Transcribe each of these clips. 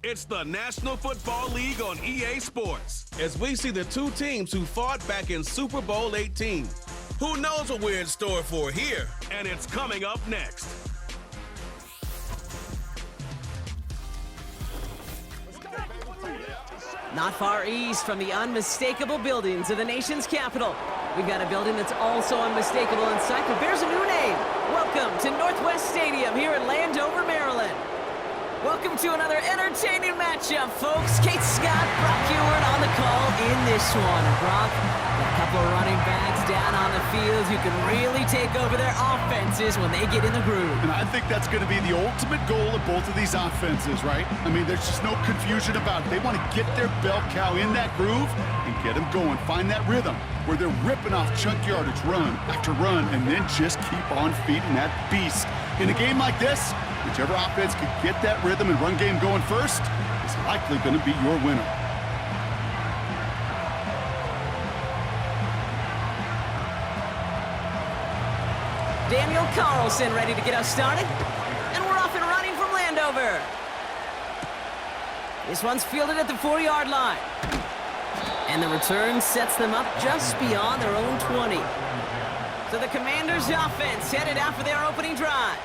It's the National Football League on EA Sports, as we see the two teams who fought back in Super Bowl 18. Who knows what we're in store for here? And it's coming up next. Not far east from the unmistakable buildings of the nation's capital, we've got a building that's also unmistakable in sight, but bears a new name. Welcome to Northwest Stadium here in Landover, Maryland. Welcome to another entertaining matchup, folks. Kate Scott, Brock Ewart on the call in this one. And Brock, a couple of running backs down on the field who can really take over their offenses when they get in the groove. And I think that's going to be the ultimate goal of both of these offenses, right? I mean, there's just no confusion about it. They want to get their bell cow in that groove and get them going. Find that rhythm where they're ripping off chunk yardage run after run and then just keep on feeding that beast. In a game like this, whichever offense can get that rhythm and run game going first is likely going to be your winner. Daniel Carlson ready to get us started. And we're off and running from Landover. This one's fielded at the 4-yard line. And the return sets them up just beyond their own 20. So the Commanders' offense headed out for their opening drive.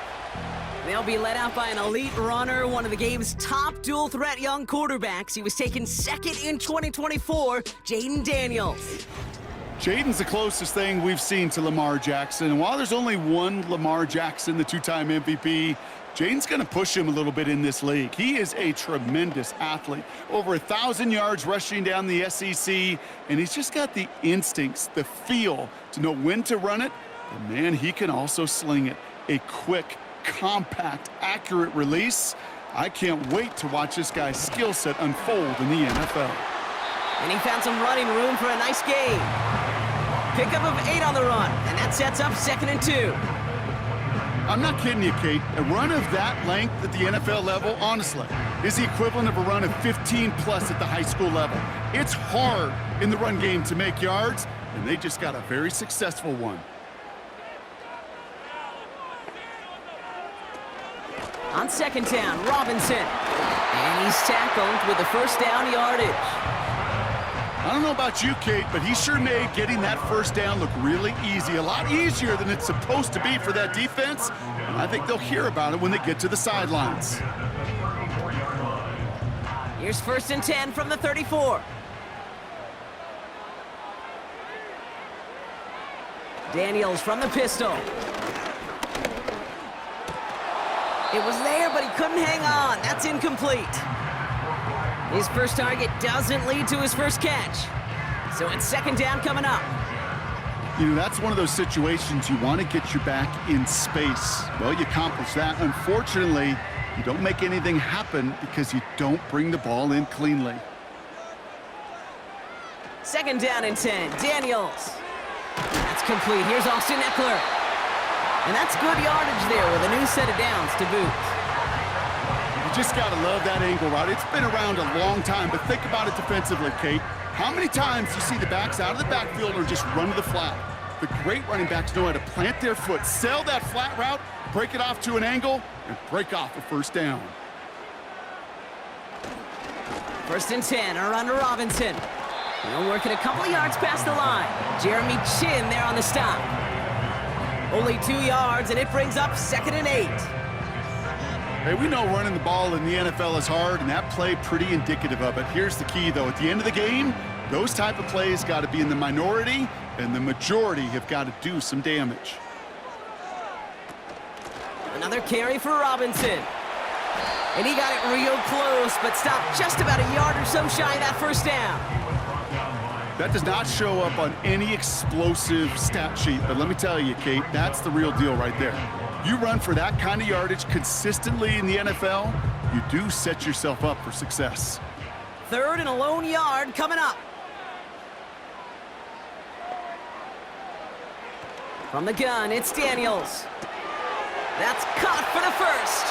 They'll be led out by an elite runner, one of the game's top dual-threat young quarterbacks. He was taken second in 2024, Jaden Daniels. Jaden's the closest thing we've seen to Lamar Jackson. And while there's only one Lamar Jackson, the two-time MVP, Jaden's going to push him a little bit in this league. He is a tremendous athlete. Over 1,000 yards rushing down the SEC, and he's just got the instincts, the feel to know when to run it. And man, he can also sling it. A quick, compact, accurate release. I can't wait to watch this guy's skill set unfold in the NFL. And he found some running room for a nice gain. Pickup of 8 on the run, and that sets up 2nd and 2. I'm not kidding you, Kate. A run of that length at the NFL level, honestly, is the equivalent of a run of 15-plus at the high school level. It's hard in the run game to make yards, and they just got a very successful one. On 2nd down, Robinson. And he's tackled with the first down yardage. I don't know about you, Kate, but he sure made getting that first down look really easy. A lot easier than it's supposed to be for that defense. And I think they'll hear about it when they get to the sidelines. Here's 1st and 10 from the 34. Daniels from the pistol. It was there, but he couldn't hang on. That's incomplete. His first target doesn't lead to his first catch. So it's 2nd down coming up. You know, that's one of those situations you want to get your back in space. Well, you accomplish that. Unfortunately, you don't make anything happen because you don't bring the ball in cleanly. 2nd down and 10. Daniels. That's complete. Here's Austin Eckler. And that's good yardage there with a new set of downs to boot. You just got to love that angle route. It's been around a long time, but think about it defensively, Kate. How many times do you see the backs out of the backfield or just run to the flat? The great running backs know how to plant their foot, sell that flat route, break it off to an angle, and break off a first down. 1st and 10, a run to Robinson. He'll work it a couple of yards past the line. Jeremy Chin there on the stop. Only 2 yards, and it brings up 2nd and 8. Hey, we know running the ball in the NFL is hard, and that play pretty indicative of it. Here's the key, though. At the end of the game, those type of plays got to be in the minority, and the majority have got to do some damage. Another carry for Robinson. And he got it real close, but stopped just about a yard or so shy of that first down. That does not show up on any explosive stat sheet, but let me tell you, Kate, that's the real deal right there. You run for that kind of yardage consistently in the NFL, you do set yourself up for success. 3rd and a lone yard coming up. From the gun, it's Daniels. That's caught for the first.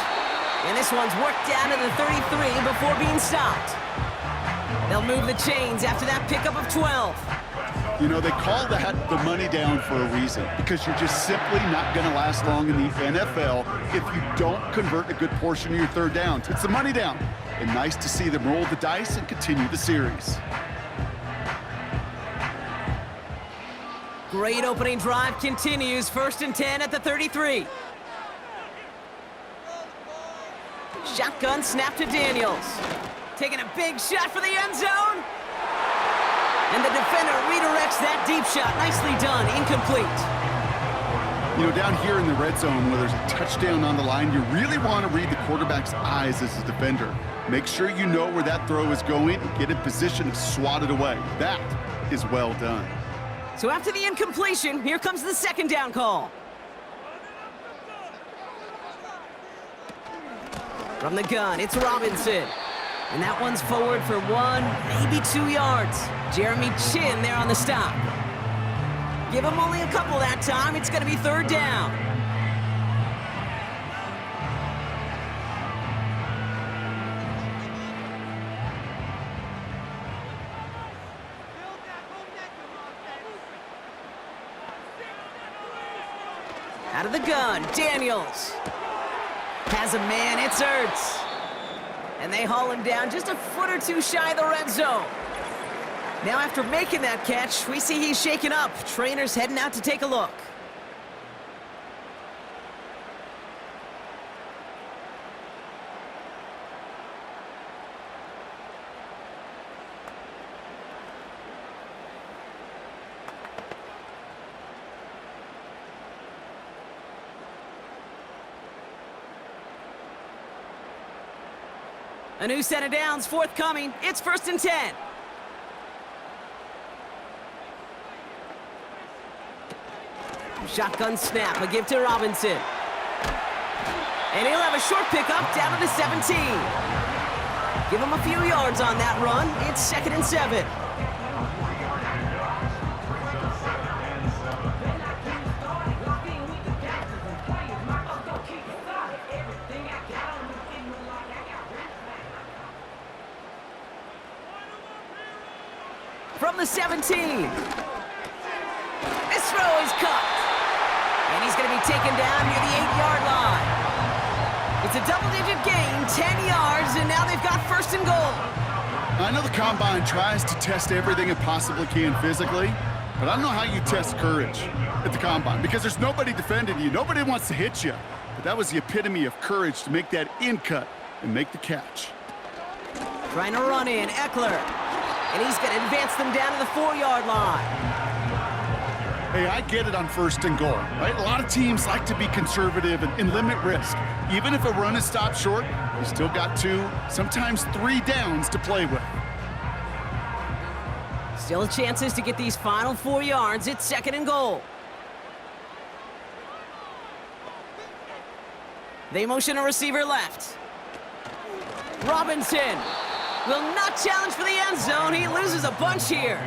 And this one's worked down to the 33 before being stopped. They'll move the chains after that pickup of 12. You know, they call that the money down for a reason, because you're just simply not going to last long in the NFL if you don't convert a good portion of your 3rd downs. It's the money down. and nice to see them roll the dice and continue the series. Great opening drive continues. 1st and 10 at the 33. Shotgun snap to Daniels. Taking a big shot for the end zone. And the defender redirects that deep shot. Nicely done. Incomplete. You know, down here in the red zone where there's a touchdown on the line, you really want to read the quarterback's eyes as a defender. Make sure you know where that throw is going and get in position to swat it away. That is well done. So after the incompletion, here comes the 2nd down call. From the gun, it's Robinson. And that one's forward for 1, maybe 2 yards. Jeremy Chin there on the stop. Give him only a couple that time. It's going to be 3rd down. Out of the gun, Daniels. Has a man, it's Ertz. And they haul him down just a foot or two shy of the red zone. Now after making that catch, we see he's shaken up. Trainer's heading out to take a look. A new set of downs forthcoming. It's 1st and 10. Shotgun snap, a give to Robinson. And he'll have a short pickup down to the 17. Give him a few yards on that run. It's 2nd and 7. From the 17. This throw is caught. And he's going to be taken down near the 8-yard line. It's a double-digit gain, 10 yards, and now they've got 1st and goal. I know the Combine tries to test everything it possibly can physically, but I don't know how you test courage at the Combine because there's nobody defending you. Nobody wants to hit you. But that was the epitome of courage to make that in cut and make the catch. Trying to run in, Eckler. And he's going to advance them down to the 4-yard line. Hey, I get it on 1st and goal, right? A lot of teams like to be conservative and limit risk. Even if a run is stopped short, you still got 2, sometimes 3 downs to play with. Still chances to get these final 4 yards. It's 2nd and goal. They motion a receiver left. Robinson will not challenge for the end zone. He loses a bunch here.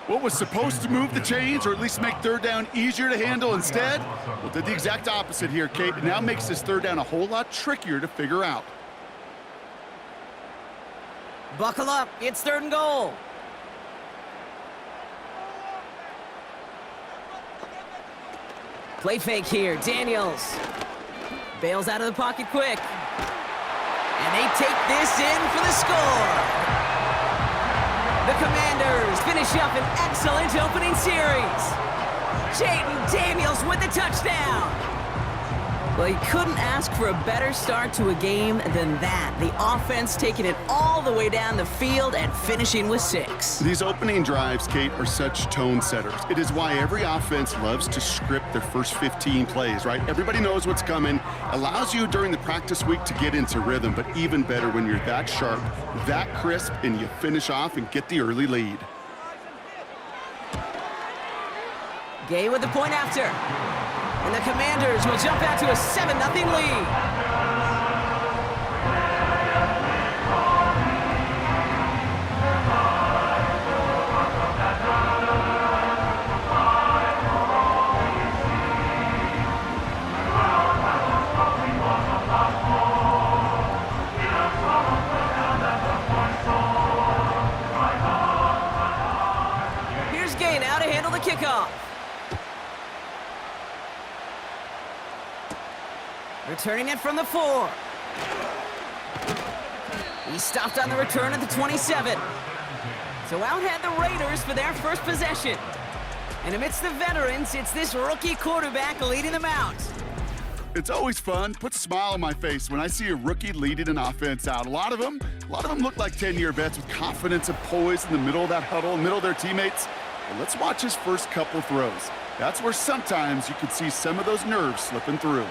What was supposed to move the chains or at least make 3rd down easier to handle instead? Well, did the exact opposite here, Kate. It now makes this 3rd down a whole lot trickier to figure out. Buckle up. It's 3rd and goal. Play fake here. Daniels bails out of the pocket quick. And they take this in for the score. The Commanders finish up an excellent opening series. Jaden Daniels with the touchdown. Well, you couldn't ask for a better start to a game than that. The offense taking it all the way down the field and finishing with 6. These opening drives, Kate, are such tone setters. It is why every offense loves to script their first 15 plays, right? Everybody knows what's coming. Allows you during the practice week to get into rhythm, but even better when you're that sharp, that crisp, and you finish off and get the early lead. Gay with the point after. And the Commanders will jump out to a 7-0 lead. Here's Gay now to handle the kickoff. Returning it from the 4. He stopped on the return at the 27. So out head the Raiders for their first possession. And amidst the veterans, it's this rookie quarterback leading them out. It's always fun, puts a smile on my face when I see a rookie leading an offense out. A lot of them look like 10-year vets with confidence and poise in the middle of that huddle, in the middle of their teammates. But let's watch his first couple throws. That's where sometimes you could see some of those nerves slipping through.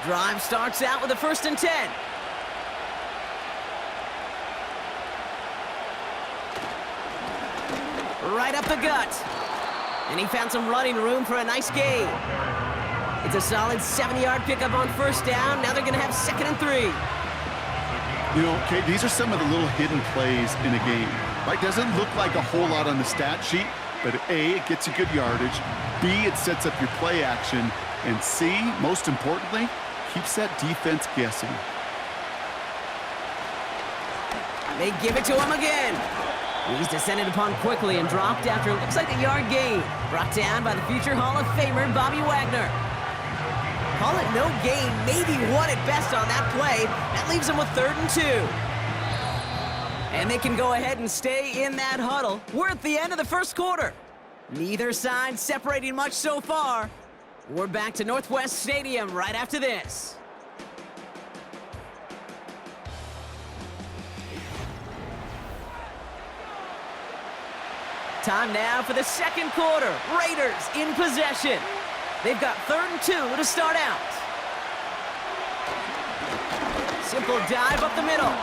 Drive starts out with a 1st and 10. Right up the gut. And he found some running room for a nice gain. It's a solid 7-yard pickup on 1st down. Now they're going to have 2nd and 3. You know, Kate, these are some of the little hidden plays in a game. Right? Doesn't look like a whole lot on the stat sheet, but A, it gets you good yardage. B, it sets up your play action. And C, most importantly, keeps that defense guessing. They give it to him again. He's descended upon quickly and dropped after it looks like a yard gain. Brought down by the future Hall of Famer, Bobby Wagner. Call it no gain, maybe one at best on that play. That leaves them with 3rd and 2. And they can go ahead and stay in that huddle. We're at the end of the first quarter. Neither side separating much so far. We're back to Northwest Stadium right after this. Time now for the second quarter. Raiders in possession. They've got 3rd and 2 to start out. Simple dive up the middle.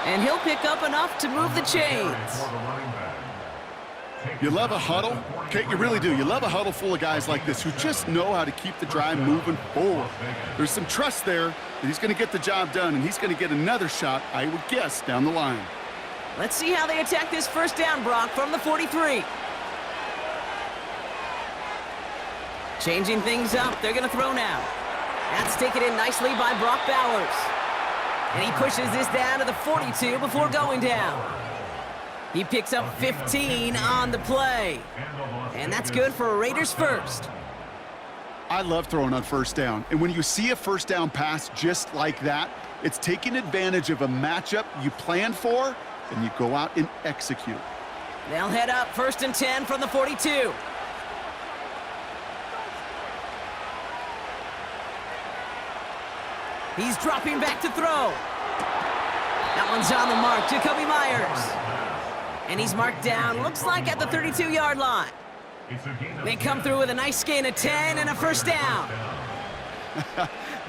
And he'll pick up enough to move the chains. You love a huddle? Kate, you really do. You love a huddle full of guys like this who just know how to keep the drive moving forward. There's some trust there that he's going to get the job done, and he's going to get another shot, I would guess, down the line. Let's see how they attack this 1st down, Brock, from the 43. Changing things up, they're going to throw now. That's taken in nicely by Brock Bowers. And he pushes this down to the 42 before going down. He picks up 15 on the play. And that's good for a Raiders first. I love throwing on 1st down. And when you see a 1st down pass just like that, it's taking advantage of a matchup you planned for, and you go out and execute. They'll head up 1st and 10 from the 42. He's dropping back to throw. That one's on the mark, Jacoby Myers. And he's marked down, looks like at the 32-yard line. They come through with a nice gain of 10 and a 1st down.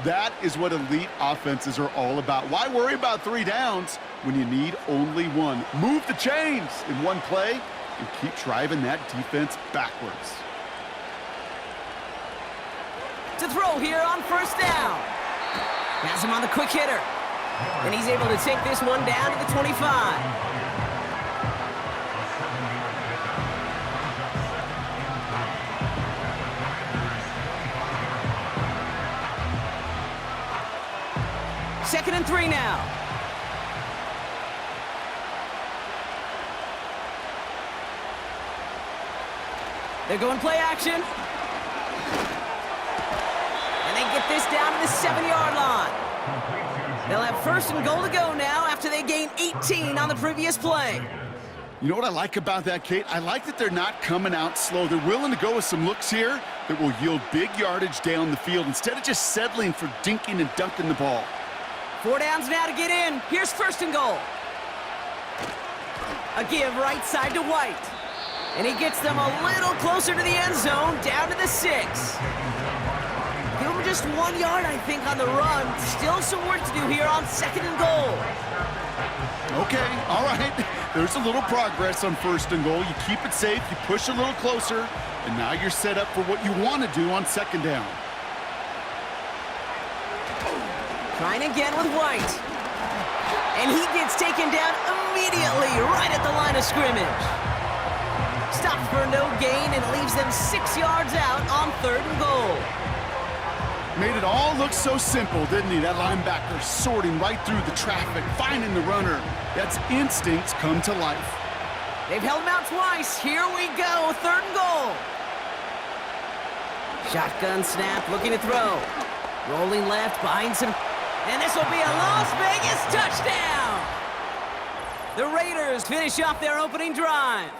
That is what elite offenses are all about. Why worry about 3 downs when you need only 1? Move the chains in one play and keep driving that defense backwards. To throw here on 1st down. Has him on the quick hitter. And he's able to take this one down to the 25. Second and 3 now. They're going play action. And they get this down to the 7-yard line. They'll have 1st and goal to go now after they gain 18 on the previous play. You know what I like about that, Kate? I like that they're not coming out slow. They're willing to go with some looks here that will yield big yardage down the field instead of just settling for dinking and dunking the ball. 4 downs now to get in. Here's 1st and goal. A give right side to White. And he gets them a little closer to the end zone, down to the 6. Give him just 1 yard, I think, on the run. Still some work to do here on 2nd and goal. Okay, all right. There's a little progress on 1st and goal. You keep it safe, you push a little closer, and now you're set up for what you want to do on 2nd down. Trying again with White. And he gets taken down immediately right at the line of scrimmage. Stops for no gain and leaves them 6 yards out on 3rd and goal. Made it all look so simple, didn't he? That linebacker sorting right through the traffic, finding the runner. That's instincts come to life. They've held him out twice. Here we go, 3rd and goal. Shotgun snap, looking to throw. Rolling left, behind some... And this will be a Las Vegas touchdown! The Raiders finish off their opening drive.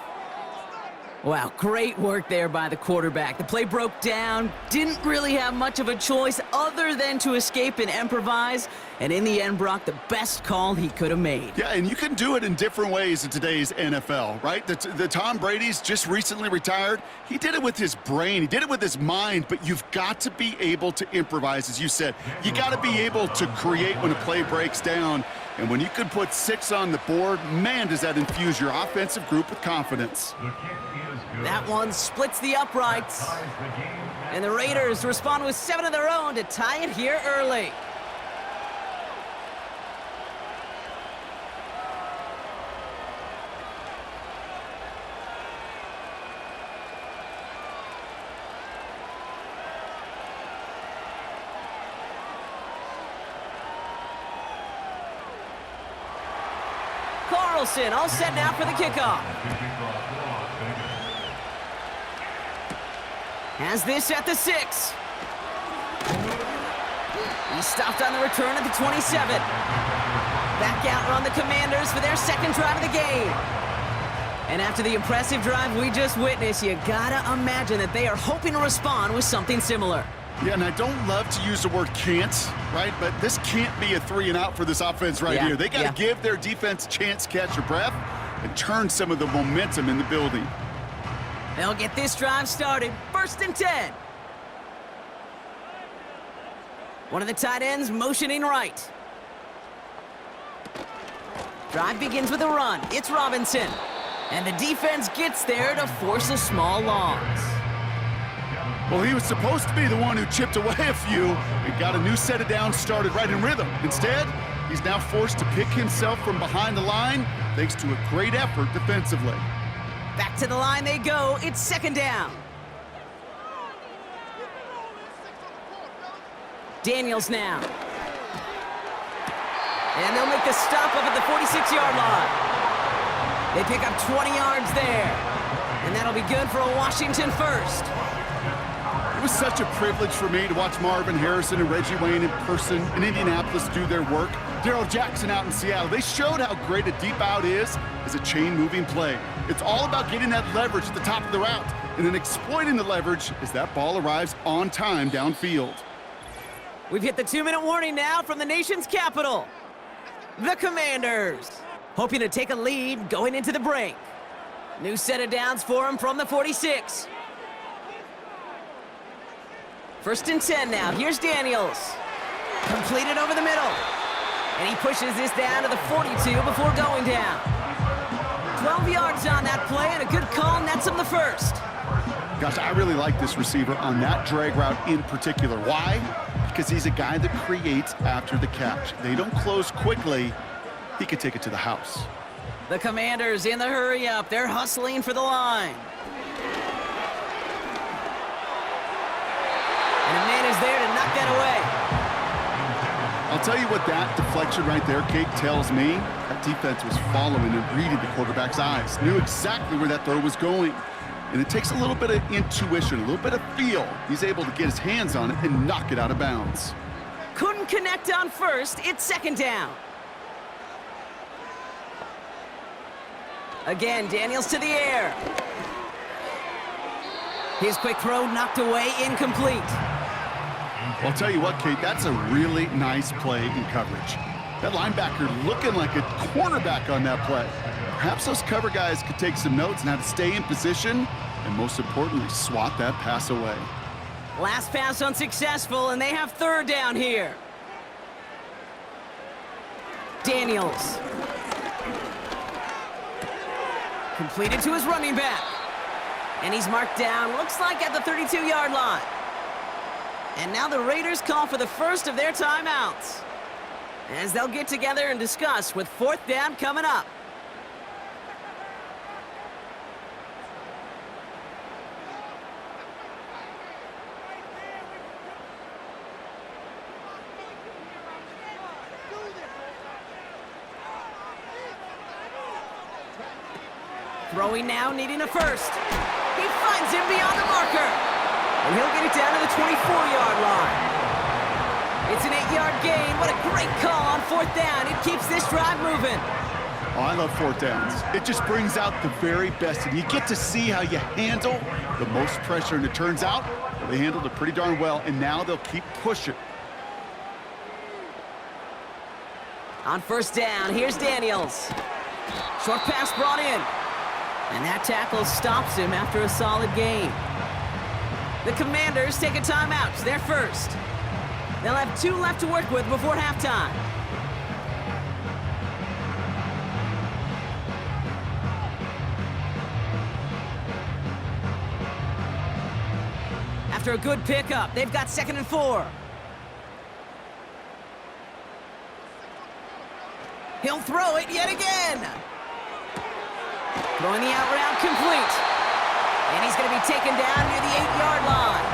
Wow, great work there by the quarterback. The play broke down, didn't really have much of a choice other than to escape and improvise, and in the end, Brock, the best call he could have made. Yeah, and you can do it in different ways in today's NFL, right? The Tom Brady's just recently retired. He did it with his brain. He did it with his mind, but you've got to be able to improvise, as you said. You got to be able to create when a play breaks down. And when you can put 6 on the board, man, does that infuse your offensive group with confidence. That one splits the uprights. And the Raiders respond with 7 of their own to tie it here early. Carlson all set now for the kickoff. Has this at the 6. He's stopped on the return at the 27. Back out run the Commanders for their second drive of the game. And after the impressive drive we just witnessed, you gotta imagine that they are hoping to respond with something similar. Yeah, and I don't love to use the word can't, right? But this can't be a 3 and out for this offense right here. They got to give their defense a chance to catch their breath and turn some of the momentum in the building. They'll get this drive started. 1st and 10. One of the tight ends motioning right. Drive begins with a run. It's Robinson. And the defense gets there to force a small loss. Well, he was supposed to be the one who chipped away a few and got a new set of downs started right in rhythm. Instead, he's now forced to pick himself from behind the line thanks to a great effort defensively. Back to the line they go. It's 2nd down. Daniels now. And they'll make the stop up at the 46-yard line. They pick up 20 yards there. And that'll be good for a Washington first. It was such a privilege for me to watch Marvin Harrison and Reggie Wayne in person in Indianapolis do their work. Darrell Jackson out in Seattle. They showed how great a deep out is as a chain-moving play. It's all about getting that leverage at the top of the route and then exploiting the leverage as that ball arrives on time downfield. We've hit the 2-minute warning now from the nation's capital. The Commanders hoping to take a lead going into the break. New set of downs for them from the 46. 1st and 10 now. Here's Daniels. Completed over the middle. And he pushes this down to the 42 before going down. 12 yards on that play and a good call nets him the first. Gosh, I really like this receiver on that drag route in particular. Why? Because he's a guy that creates after the catch. They don't close quickly. He could take it to the house. The Commanders in the hurry up. They're hustling for the line. And a man is there to knock that away. I'll tell you what that deflection right there, Kate, tells me. That defense was following and reading the quarterback's eyes. Knew exactly where that throw was going. And it takes a little bit of intuition, a little bit of feel. He's able to get his hands on it and knock it out of bounds. Couldn't connect on first. It's 2nd down. Again, Daniels to the air. His quick throw knocked away, incomplete. I'll tell you what, Kate, that's a really nice play in coverage. That linebacker looking like a cornerback on that play. Perhaps those cover guys could take some notes on how to stay in position and, most importantly, swat that pass away. Last pass unsuccessful, and they have 3rd down here. Daniels. Completed to his running back. And he's marked down, looks like at the 32-yard line. And now the Raiders call for the first of their timeouts, as they'll get together and discuss with 4th down coming up. Throwing now, needing a first. He finds him beyond the marker. And he'll get it down to the 24-yard line. It's an 8-yard gain. What a great call on 4th down. It keeps this drive moving. Oh, I love 4th downs. It just brings out the very best, and you get to see how you handle the most pressure, and it turns out they handled it pretty darn well, and now they'll keep pushing. On 1st down, here's Daniels. Short pass brought in. And that tackle stops him after a solid gain. The Commanders take a timeout. They're first. They'll have 2 left to work with before halftime. After a good pickup, they've got 2nd and 4. He'll throw it yet again. Throwing the out route complete. And he's going to be taken down near the 8-yard line.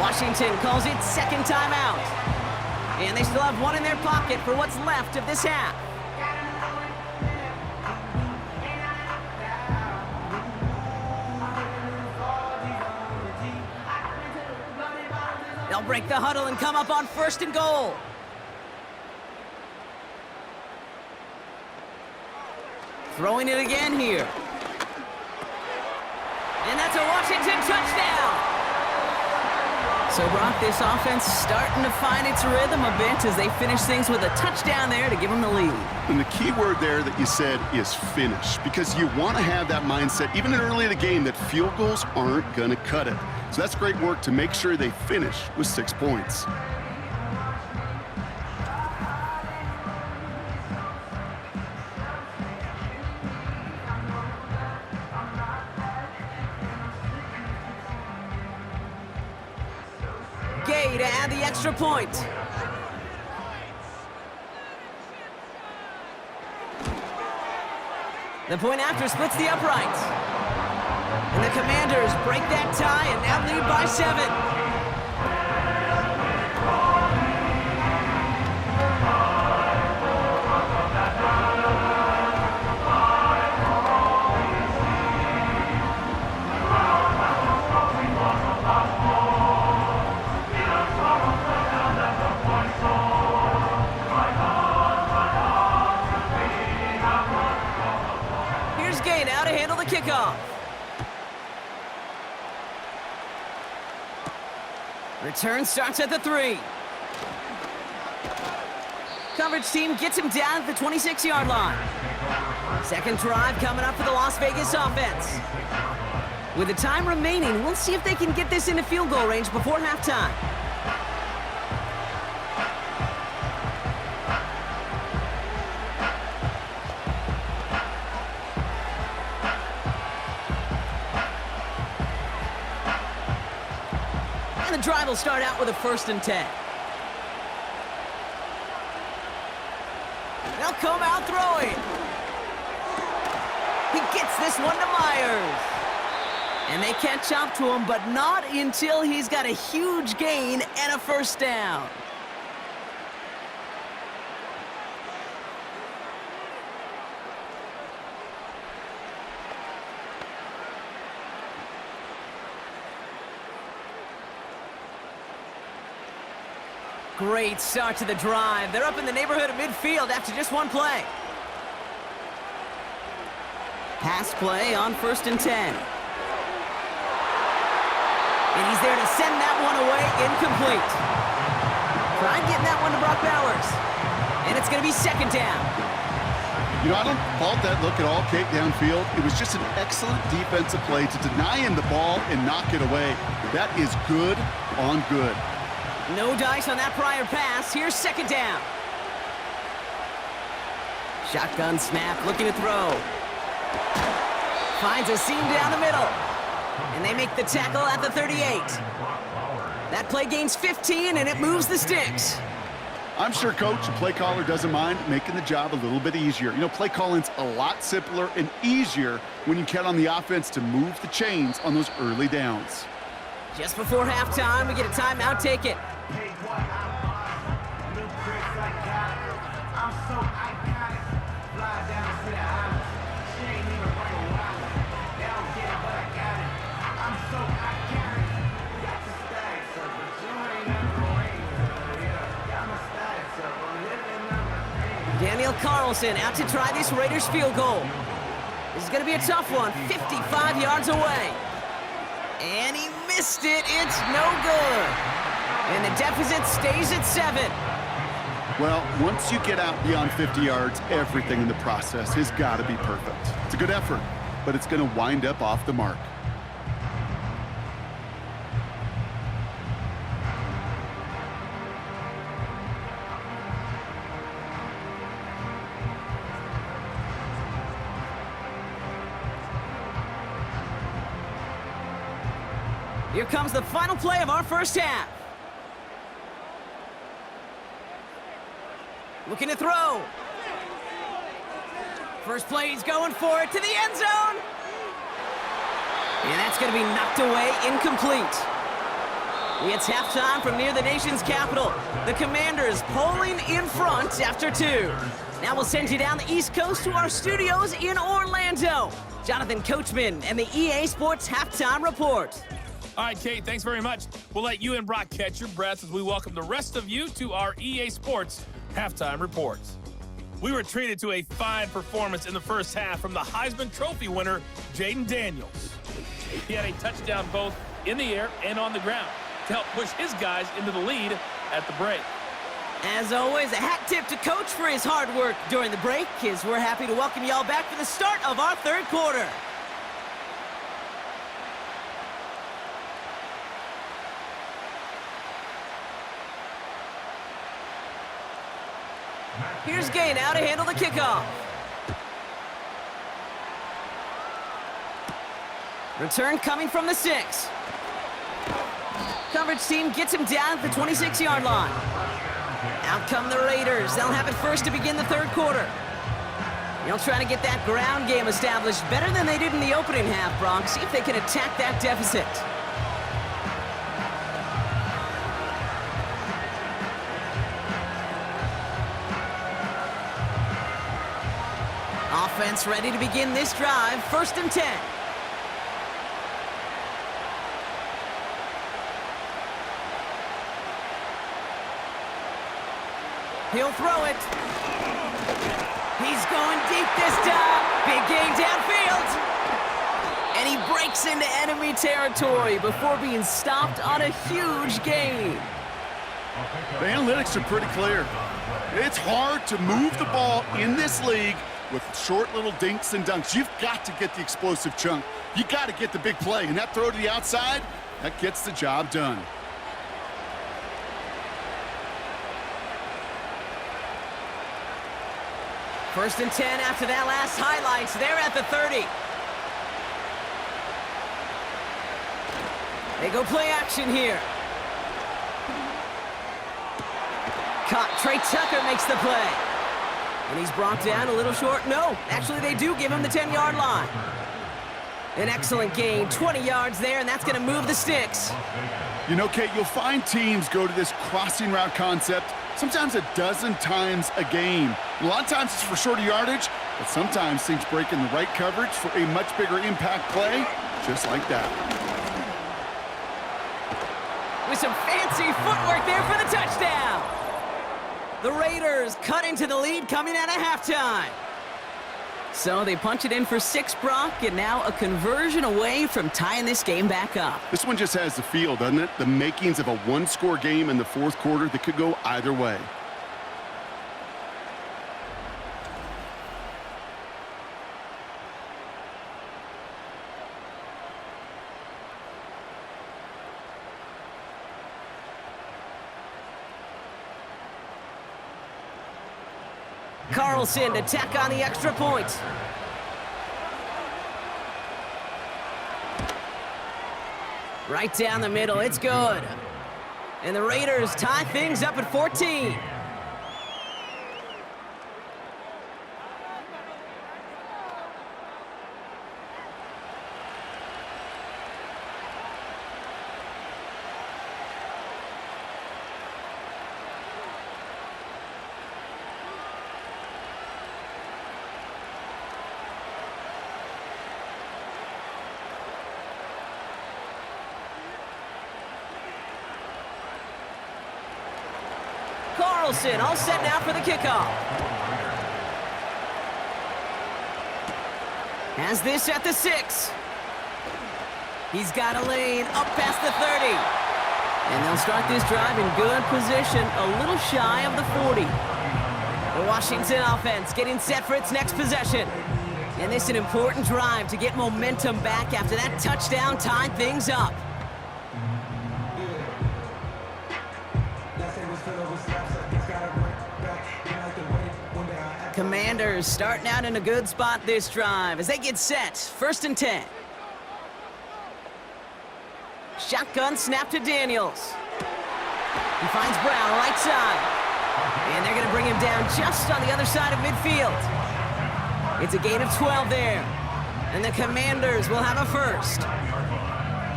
Washington calls it 2nd timeout. And they still have 1 in their pocket for what's left of this half. They'll break the huddle and come up on 1st and goal. Throwing it again here. And that's a Washington touchdown. So, Brock, this offense starting to find its rhythm a bit as they finish things with a touchdown there to give them the lead. And the key word there that you said is finish, because you want to have that mindset, even early in the game, that field goals aren't going to cut it. So that's great work to make sure they finish with 6 points. Gay to add the extra point. The point after splits the uprights. And the Commanders break that tie and now lead by 7. Kickoff. Return starts at the 3. Coverage team gets him down at the 26-yard line. 2nd drive coming up for the Las Vegas offense. With the time remaining, we'll see if they can get this into field goal range before halftime. The drive will start out with a 1st and 10. They'll come out throwing. He gets this one to Myers. And they catch up to him, but not until he's got a huge gain and a 1st down. Great start to the drive. They're up in the neighborhood of midfield after just 1 play. Pass play on 1st and 10. And he's there to send that one away, incomplete. Trying getting that one to Brock Bowers. And it's going to be 2nd down. You know, I don't fault that look at all, Kate, downfield. It was just an excellent defensive play to deny him the ball and knock it away. That is good on good. No dice on that prior pass. Here's 2nd down. Shotgun snap, looking to throw. Finds a seam down the middle. And they make the tackle at the 38. That play gains 15, and it moves the sticks. I'm sure Coach, the play caller, doesn't mind making the job a little bit easier. You know, play calling's a lot simpler and easier when you count on the offense to move the chains on those early downs. Just before halftime, we get a timeout. Take it. Daniel Carlson out to try this Raiders field goal. This is going to be a tough one, 55 yards away. And he missed it. It's no good. And the deficit stays at 7. Well, once you get out beyond 50 yards, everything in the process has got to be perfect. It's a good effort, but it's going to wind up off the mark. Here comes the final play of our first half. Looking to throw. First play, he's going for it to the end zone. And that's going to be knocked away, incomplete. It's halftime from near the nation's capital. The Commanders polling in front after 2. Now we'll send you down the East Coast to our studios in Orlando. Jonathan Coachman and the EA Sports Halftime Report. All right, Kate, thanks very much. We'll let you and Brock catch your breath as we welcome the rest of you to our EA Sports Halftime Reports. We were treated to a fine performance in the first half from the Heisman Trophy winner, Jaden Daniels. He had a touchdown both in the air and on the ground to help push his guys into the lead at the break. As always, a hat tip to Coach for his hard work during the break, as we're happy to welcome y'all back for the start of our third quarter. Here's Gay now to handle the kickoff. Return coming from the 6. Coverage team gets him down at the 26-yard line. Out come the Raiders. They'll have it first to begin the third quarter. They'll try to get that ground game established better than they did in the opening half, Brock. See if they can attack that deficit. Offense ready to begin this drive. 1st and 10. He'll throw it. He's going deep this time. Big gain downfield. And he breaks into enemy territory before being stopped on a huge gain. The analytics are pretty clear. It's hard to move the ball in this league with short little dinks and dunks. You've got to get the explosive chunk. You got to get the big play. And that throw to the outside, that gets the job done. First and 10 after that last highlights. They're at the 30. They go play action here. Caught. Trey Tucker makes the play. And he's brought down a little short. No, actually they do give him the 10-yard line. An excellent gain, 20 yards there, and that's going to move the sticks. You know, Kate, you'll find teams go to this crossing route concept sometimes a dozen times a game. A lot of times it's for shorter yardage, but sometimes things break in the right coverage for a much bigger impact play, just like that. With some fancy footwork there for the touchdown. The Raiders cut into the lead coming out of halftime. So they punch it in for 6, Brock, and now a conversion away from tying this game back up. This one just has the feel, doesn't it? The makings of a one-score game in the fourth quarter that could go either way. Carlson to tack on the extra point. Right down the middle, it's good. And the Raiders tie things up at 14. Carlson all set now for the kickoff. Has this at the 6. He's got a lane up past the 30. And they'll start this drive in good position, a little shy of the 40. The Washington offense getting set for its next possession. And this is an important drive to get momentum back after that touchdown tied things up. Commanders starting out in a good spot this drive as they get set. 1st and 10. Shotgun snap to Daniels. He finds Brown right side. And they're going to bring him down just on the other side of midfield. It's a gain of 12 there. And the Commanders will have a first.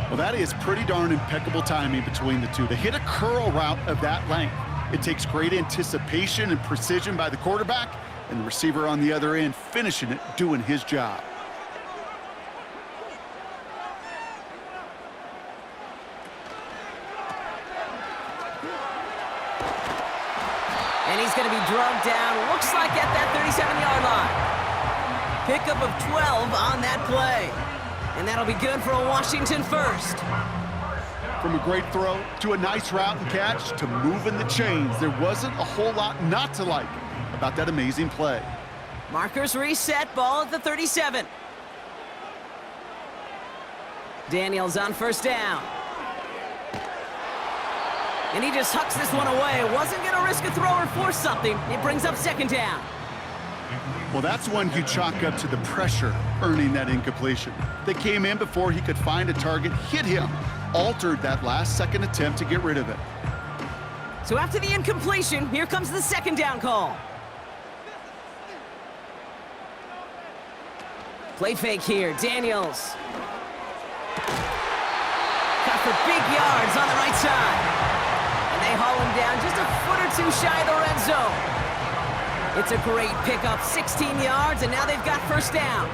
Well, that is pretty darn impeccable timing between the two. To hit a curl route of that length, it takes great anticipation and precision by the quarterback, and the receiver on the other end finishing it, doing his job. And he's going to be drugged down, looks like at that 37-yard line. Pickup of 12 on that play. And that'll be good for a Washington first. From a great throw to a nice route and catch to moving the chains, there wasn't a whole lot not to like about that amazing play. Markers reset, ball at the 37. Daniels on 1st down. And he just hucks this one away. Wasn't going to risk a throw or force something. It brings up 2nd down. Well, that's one you chalk up to the pressure earning that incompletion. They came in before he could find a target, hit him, altered that last-second attempt to get rid of it. So after the incompletion, here comes the 2nd down call. Play fake here, Daniels. Got for big yards on the right side. And they haul him down just a foot or two shy of the red zone. It's a great pickup, 16 yards, and now they've got 1st down.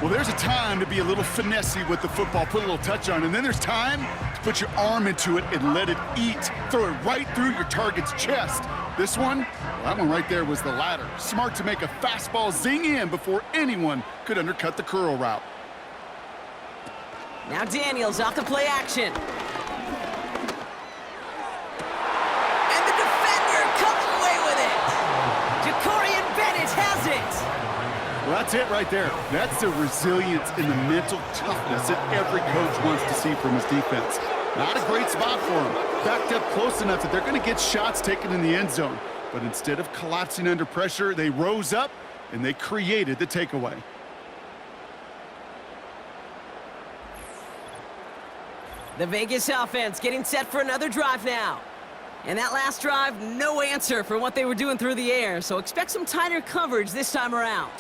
Well, there's a time to be a little finessey with the football, put a little touch on, and then there's time to put your arm into it and let it eat. Throw it right through your target's chest. This one, well, that one right there was the latter. Smart to make a fastball zing in before anyone could undercut the curl route. Now Daniels off the play action. And the defender comes away with it. Ja'Cory Bennett has it. Well, that's it right there. That's the resilience and the mental toughness that every coach wants to see from his defense. Not a great spot for him. Backed up close enough that they're going to get shots taken in the end zone. But instead of collapsing under pressure, they rose up and they created the takeaway. The Vegas offense getting set for another drive now. And that last drive, no answer for what they were doing through the air, so expect some tighter coverage this time around.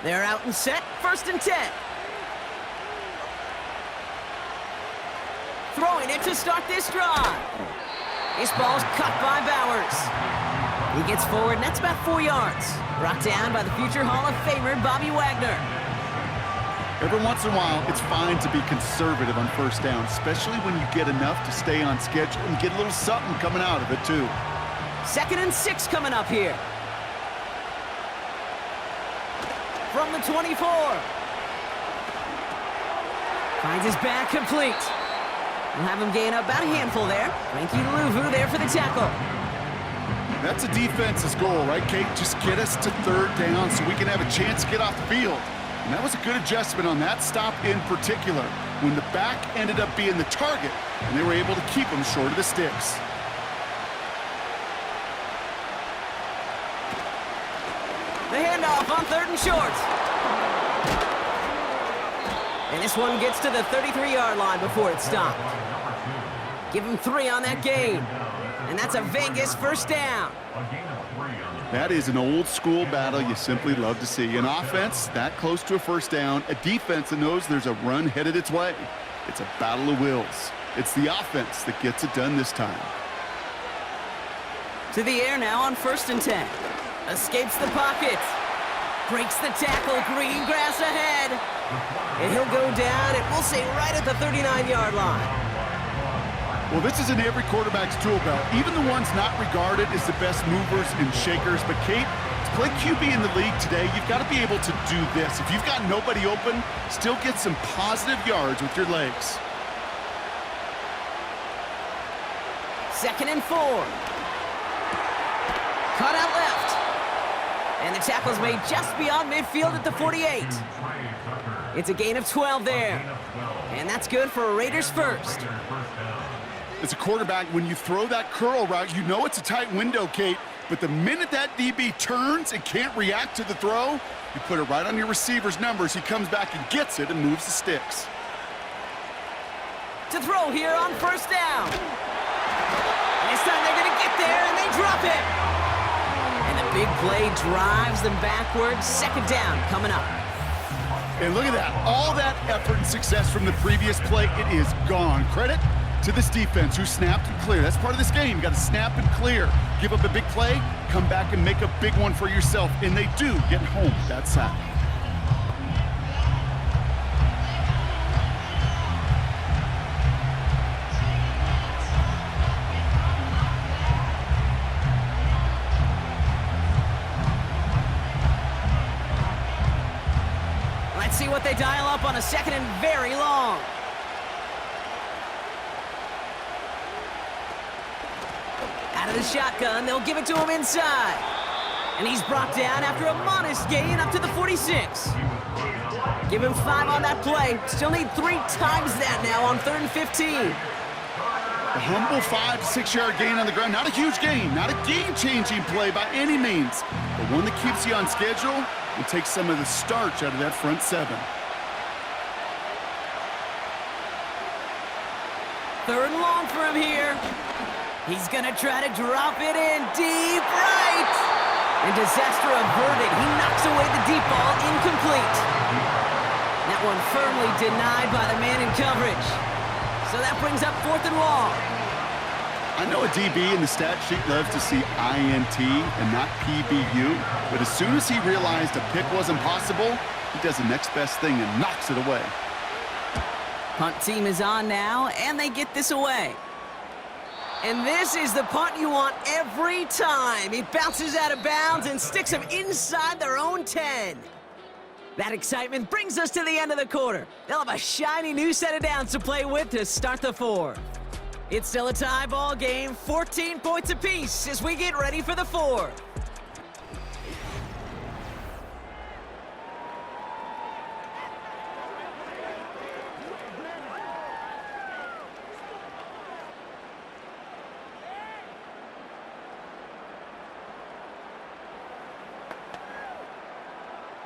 They're out and set, 1st and 10. Throwing it to start this drive. This ball's cut by Bowers. He gets forward, and that's about 4 yards. Brought down by the future Hall of Famer, Bobby Wagner. Every once in a while, it's fine to be conservative on 1st down, especially when you get enough to stay on schedule and get a little something coming out of it, too. 2nd and 6 coming up here. From the 24. Finds his back complete. We'll have him gain up about a handful there. Frankie Louvu there for the tackle. That's a defense's goal, right, Kate? Just get us to 3rd down so we can have a chance to get off the field. And that was a good adjustment on that stop in particular, when the back ended up being the target, and they were able to keep him short of the sticks. The handoff on 3rd and short. And this one gets to the 33-yard line before it's stopped. Give him 3 on that gain. And that's a Vegas 1st down. That is an old-school battle you simply love to see. An offense that close to a 1st down, a defense that knows there's a run headed its way. It's a battle of wills. It's the offense that gets it done this time. To the air now on 1st and 10. Escapes the pocket. Breaks the tackle. Green grass ahead. And he'll go down, and we'll say right at the 39-yard line. Well, this is in every quarterback's tool belt, even the ones not regarded as the best movers and shakers. But, Kate, to play QB in the league today, you've got to be able to do this. If you've got nobody open, still get some positive yards with your legs. 2nd and 4. Cut out left. And the tackle's made just beyond midfield at the 48. It's a gain of 12 there. And that's good for a Raiders first. As a quarterback, when you throw that curl route, you know it's a tight window, Kate. But the minute that DB turns and can't react to the throw, you put it right on your receiver's numbers. He comes back and gets it and moves the sticks. To throw here on 1st down. And this time they're going to get there, and they drop it. And the big play drives them backwards. 2nd down coming up. And look at that. All that effort and success from the previous play, it is gone. Credit to this defense who snapped and cleared. That's part of this game. You got to snap and clear. Give up a big play, come back and make a big one for yourself. And they do get home with that sack. Let's see what they dial up on a 2nd and very long. Out of the shotgun, they'll give it to him inside. And he's brought down after a modest gain up to the 46. Give him 5 on that play. Still need 3 times that now on 3rd and 15. A humble 5 to 6 yard gain on the ground. Not a huge gain, not a game-changing play by any means, but one that keeps you on schedule and takes some of the starch out of that front 7. 3rd and long for him here. He's going to try to drop it in deep right. And disaster averted. He knocks away the deep ball, incomplete. That one firmly denied by the man in coverage. So that brings up 4th and long. I know a DB in the stat sheet loves to see INT and not PBU, but as soon as he realized a pick wasn't possible, he does the next best thing and knocks it away. Punt team is on now, and they get this away. And this is the punt you want every time. He bounces out of bounds and sticks them inside their own 10. That excitement brings us to the end of the quarter. They'll have a shiny new set of downs to play with to start the 4th. It's still a tie ball game, 14 points apiece as we get ready for the 4th.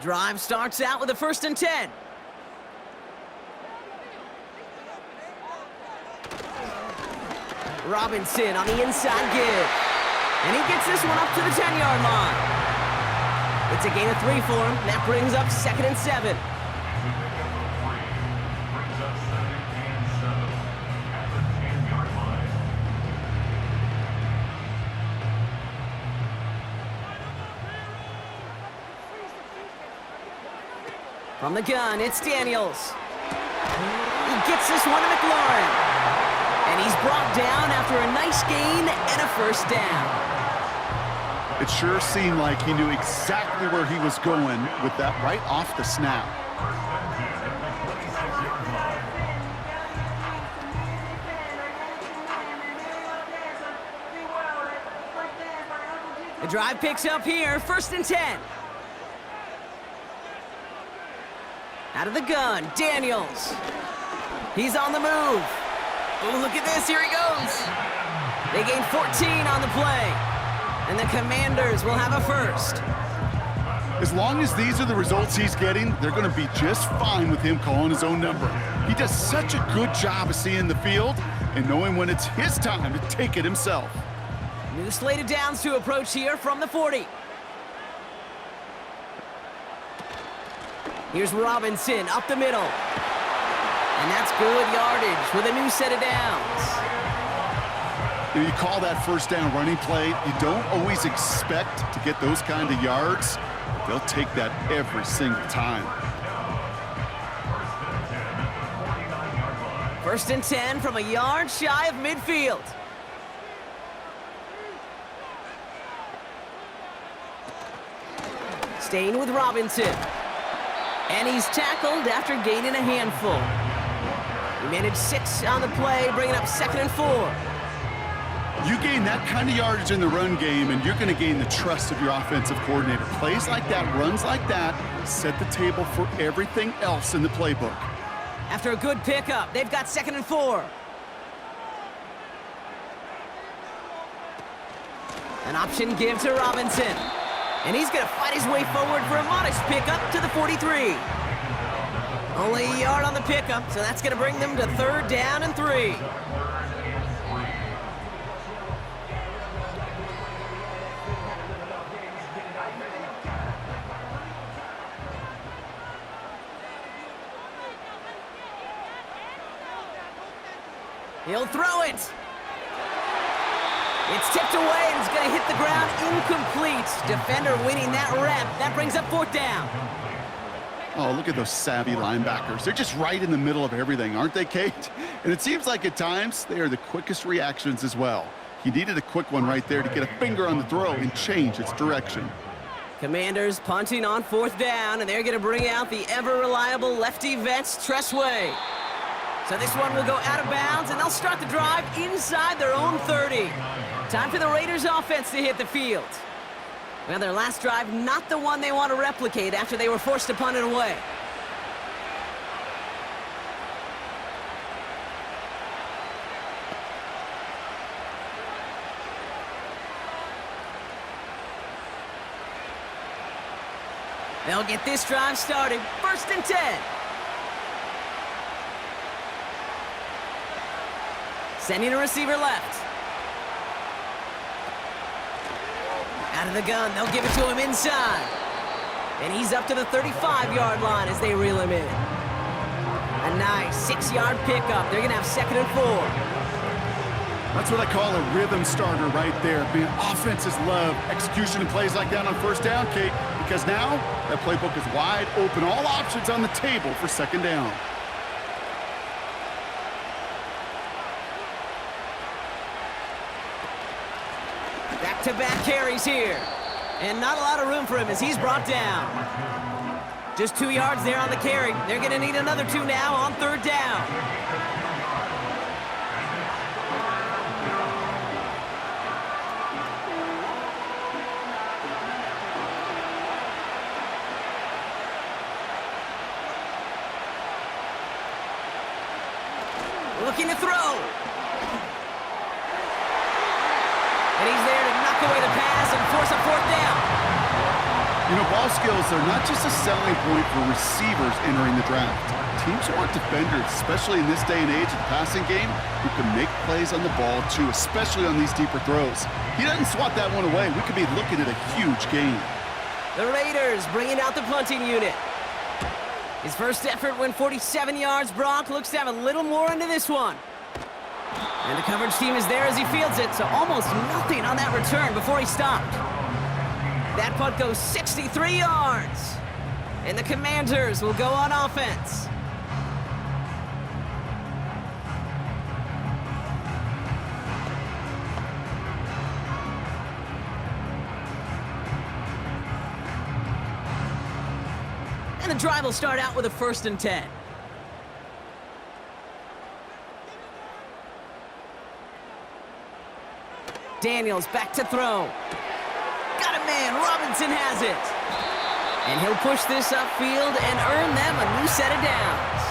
Drive starts out with a 1st and 10. Robinson on the inside give. And he gets this one up to the 10-yard line. It's a gain of 3 for him. That brings up 2nd and 7. From the gun, it's Daniels. He gets this one to McLaurin. And he's brought down after a nice gain and a 1st down. It sure seemed like he knew exactly where he was going with that right off the snap. The drive picks up here, 1st and 10. Out of the gun, Daniels. He's on the move. Oh, look at this, here he goes. They gain 14 on the play. And the Commanders will have a 1st. As long as these are the results he's getting, they're going to be just fine with him calling his own number. He does such a good job of seeing the field and knowing when it's his time to take it himself. New slate of downs to approach here from the 40. Here's Robinson up the middle. And that's good yardage with a new set of downs. You call that 1st down running play, you don't always expect to get those kind of yards. They'll take that every single time. First and 10 from a yard shy of midfield. Staying with Robinson. And he's tackled after gaining a handful. He managed 6 on the play, bringing up 2nd and 4. You gain that kind of yardage in the run game, and you're going to gain the trust of your offensive coordinator. Plays like that, runs like that, set the table for everything else in the playbook. After a good pickup, they've got 2nd and 4. An option give to Robinson. And he's going to fight his way forward for a modest pickup to the 43. Only a yard on the pickup, so that's going to bring them to 3rd down and 3. He'll throw it. It's tipped away, and it's going to hit the ground incomplete. Defender winning that rep. That brings up 4th down. Oh, look at those savvy linebackers. They're just right in the middle of everything, aren't they, Kate? And it seems like at times they are the quickest reactions as well. He needed a quick one right there to get a finger on the throw and change its direction. Commanders punting on 4th down, and they're going to bring out the ever-reliable lefty vets, Tressway. So this one will go out of bounds, and they'll start the drive inside their own 30. Time for the Raiders offense to hit the field. Well, their last drive, not the one they want to replicate after they were forced to punt it away. They'll get this drive started. 1st and 10. Sending a receiver left. Out of the gun, they'll give it to him inside. And he's up to the 35-yard line as they reel him in. A nice 6-yard pickup. They're going to have 2nd and 4. That's what I call a rhythm starter right there. Being offenses love execution and plays like that on 1st down, Kate, because now that playbook is wide open. All options on the table for 2nd down. Back-to-back carries here. And not a lot of room for him as he's brought down. Just 2 yards there on the carry. They're going to need another 2 now on 3rd down. Looking to throw. And he's there to knock away the pass and force a 4th down. You know, ball skills are not just a selling point for receivers entering the draft. Teams want defenders, especially in this day and age of the passing game, who can make plays on the ball too, especially on these deeper throws. He doesn't swat that one away. We could be looking at a huge game. The Raiders bringing out the punting unit. His first effort went 47 yards. Brock looks to have a little more into this one. And the coverage team is there as he fields it, so almost nothing on that return before he stopped. That punt goes 63 yards. And the Commanders will go on offense. And the drive will start out with a 1st and 10. Daniels back to throw. Got a man. Robinson has it. And he'll push this upfield and earn them a new set of downs.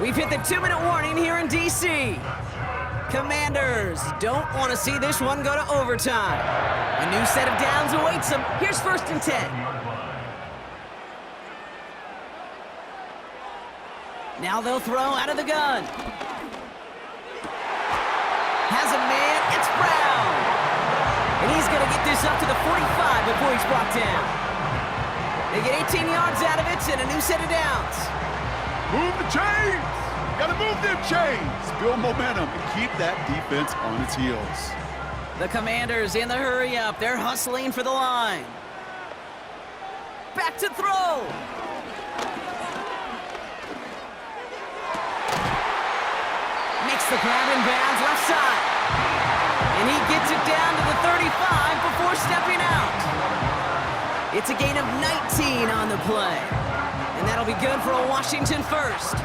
We've hit the 2-minute warning here in D.C. Commanders don't want to see this one go to overtime. A new set of downs awaits them. Here's 1st and 10. Now they'll throw out of the gun. Has a man, it's Brown. And he's going to get this up to the 45 before he's brought down. They get 18 yards out of it and a new set of downs. Move the chains! Gotta move them chains! Build momentum and keep that defense on its heels. The Commanders in the hurry up. They're hustling for the line. Back to throw. Makes the grab in bounds left side. And he gets it down to the 35 before stepping out. It's a gain of 19 on the play. And that'll be good for a Washington first.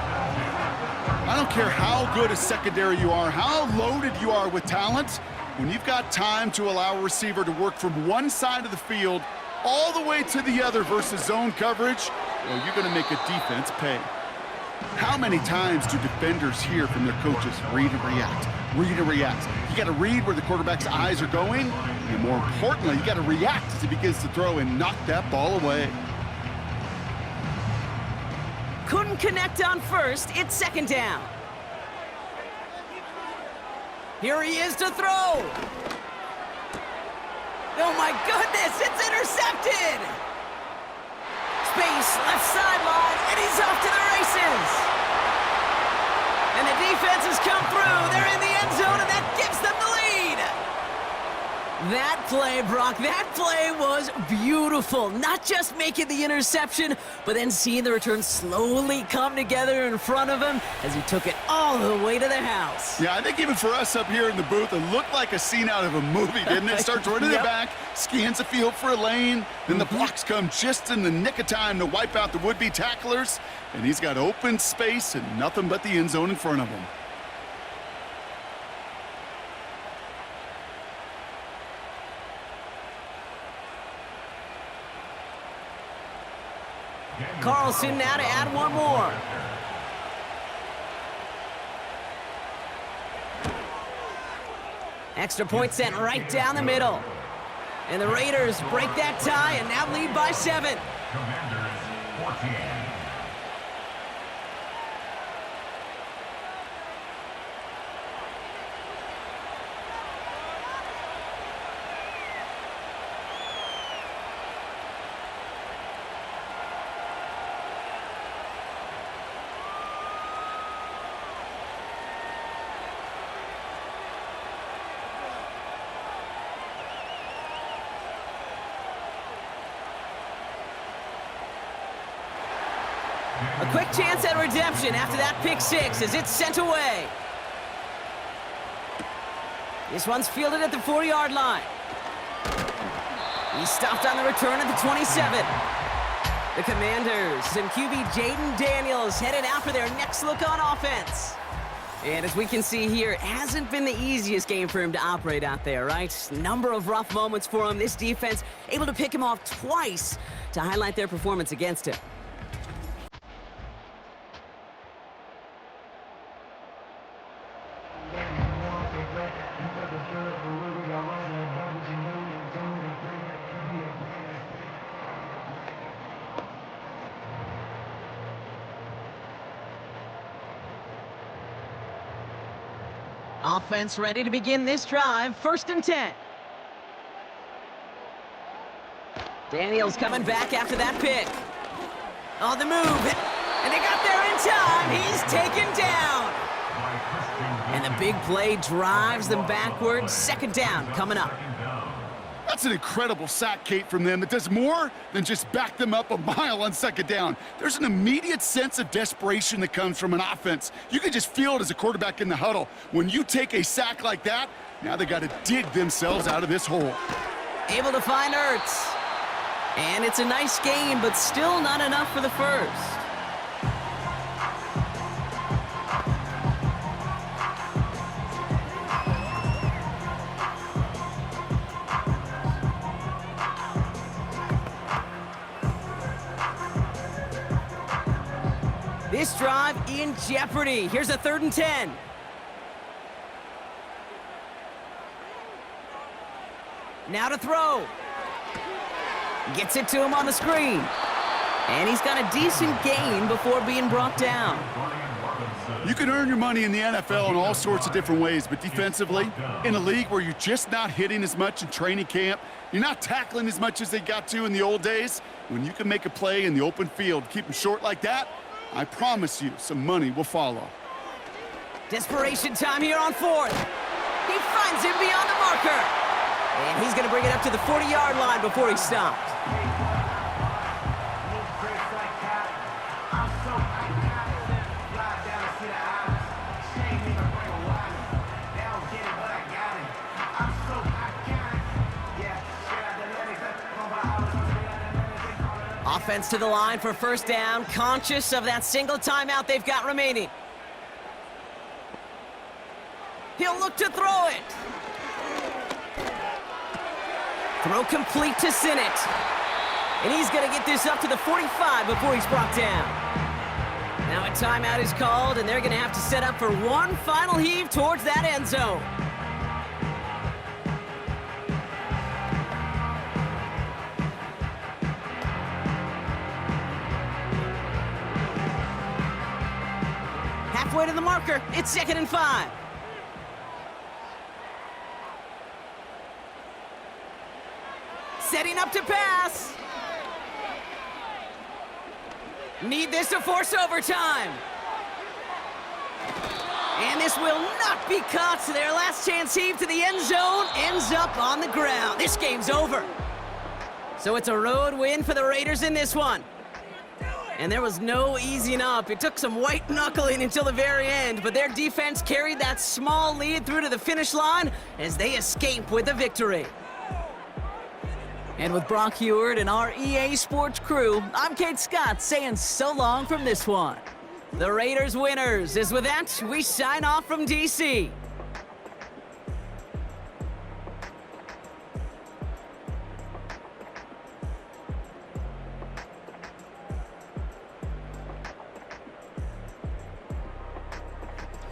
I don't care how good a secondary you are, how loaded you are with talent, when you've got time to allow a receiver to work from one side of the field all the way to the other versus zone coverage, well, you're going to make a defense pay. How many times do defenders hear from their coaches, read and react, read and react? You got to read where the quarterback's eyes are going, and more importantly, you got to react as he begins to throw and knock that ball away. Couldn't connect on first. It's second down. Here he is to throw. Oh my goodness, it's intercepted. Space, left sideline, and he's off to the races. And the defense has come through. They're in the end zone, and that gives them the lead. That play, Brock, that play was beautiful. Not just making the interception, but then seeing the return slowly come together in front of him as he took it all the way to the house. Yeah, I think even for us up here in the booth, it looked like a scene out of a movie, didn't it? Starts running it back, scans the field for a lane, then the blocks come just in the nick of time to wipe out the would-be tacklers, and he's got open space and nothing but the end zone in front of him. Carlson now to add one more. Extra point sent right down the middle. And the Raiders break that tie and now lead by 7. Commanders 14. A quick chance at redemption after that pick 6 as it's sent away. This one's fielded at the 40-yard line. He's stopped on the return at the 27. The Commanders and QB Jaden Daniels headed out for their next look on offense. And as we can see here, it hasn't been the easiest game for him to operate out there, right? Number of rough moments for him. This defense able to pick him off twice to highlight their performance against him. Offense ready to begin this drive. 1st and 10. Daniels coming back after that pick. On the move. And they got there in time. He's taken down. And the big play drives them backwards. 2nd down coming up. That's an incredible sack, Kate, from them. It does more than just back them up a mile on 2nd down. There's an immediate sense of desperation that comes from an offense. You can just feel it as a quarterback in the huddle. When you take a sack like that, now they got to dig themselves out of this hole. Able to find Ertz. And it's a nice gain, but still not enough for the first. This drive in jeopardy. Here's a 3rd and 10. Now to throw. Gets it to him on the screen. And he's got a decent gain before being brought down. You can earn your money in the NFL in all sorts of different ways, but defensively, in a league where you're just not hitting as much in training camp, you're not tackling as much as they got to in the old days, when you can make a play in the open field, keep them short like that, I promise you some money will follow. Desperation time here on 4th. He finds him beyond the marker. And he's going to bring it up to the 40-yard line before he stopped. Offense to the line for first down, conscious of that single timeout they've got remaining. He'll look to throw it. Throw complete to Sinnott. And he's going to get this up to the 45 before he's brought down. Now a timeout is called, and they're going to have to set up for one final heave towards that end zone. Halfway to the marker, it's 2nd and 5. Setting up to pass. Need this to force overtime. And this will not be caught. So their last chance heave to the end zone ends up on the ground. This game's over. So it's a road win for the Raiders in this one. And there was no easing up. It took some white knuckling until the very end, but their defense carried that small lead through to the finish line as they escape with the victory. And with Brock Heward and our EA Sports crew, I'm Kate Scott saying so long from this one. The Raiders winners, as with that, we sign off from DC.